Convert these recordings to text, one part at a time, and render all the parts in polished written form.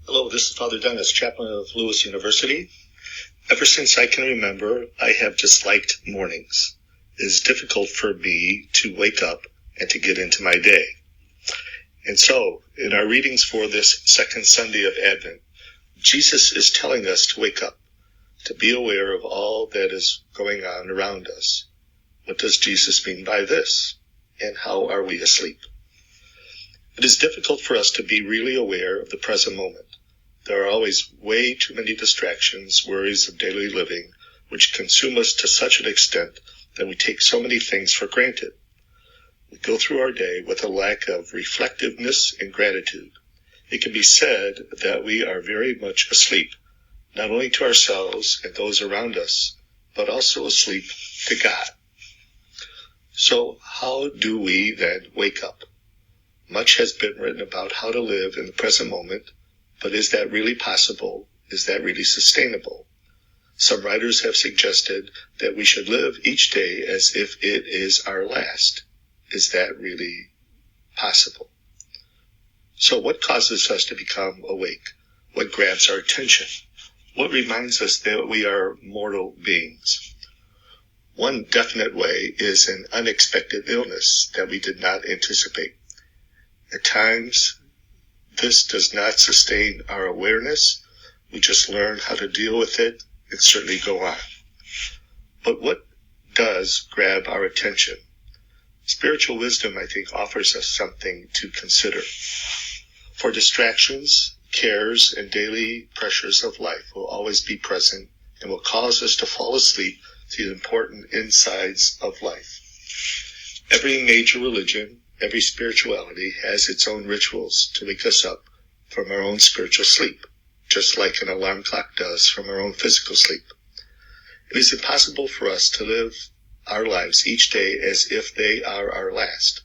Hello, this is Father Dennis, chaplain of Lewis University. Ever since I can remember, I have disliked mornings. It is difficult for me to wake up and to get into my day. And so, in our readings for this second Sunday of Advent, Jesus is telling us to wake up, to be aware of all that is going on around us. What does Jesus mean by this? And how are we asleep? It is difficult for us to be really aware of the present moment. There are always way too many distractions, worries of daily living, which consume us to such an extent that we take so many things for granted. We go through our day with a lack of reflectiveness and gratitude. It can be said that we are very much asleep, not only to ourselves and those around us, but also asleep to God. So how do we then wake up? Much has been written about how to live in the present moment, but is that really possible? Is that really sustainable? Some writers have suggested that we should live each day as if it is our last. Is that really possible? So what causes us to become awake? What grabs our attention? What reminds us that we are mortal beings? One definite way is an unexpected illness that we did not anticipate. At times, this does not sustain our awareness. We just learn how to deal with it and certainly go on. But what does grab our attention? Spiritual wisdom, I think, offers us something to consider. For distractions, cares, and daily pressures of life will always be present and will cause us to fall asleep to the important insides of life. Every major religion, every spirituality has its own rituals to wake us up from our own spiritual sleep, just like an alarm clock does from our own physical sleep. It is impossible for us to live our lives each day as if they are our last.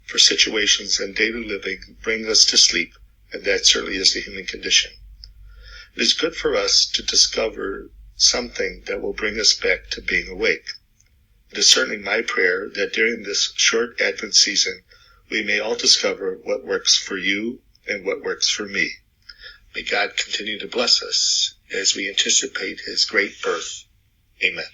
For situations and daily living bring us to sleep, and that certainly is the human condition. It is good for us to discover something that will bring us back to being awake. It is certainly my prayer that during this short Advent season, we may all discover what works for you and what works for me. May God continue to bless us as we anticipate his great birth. Amen.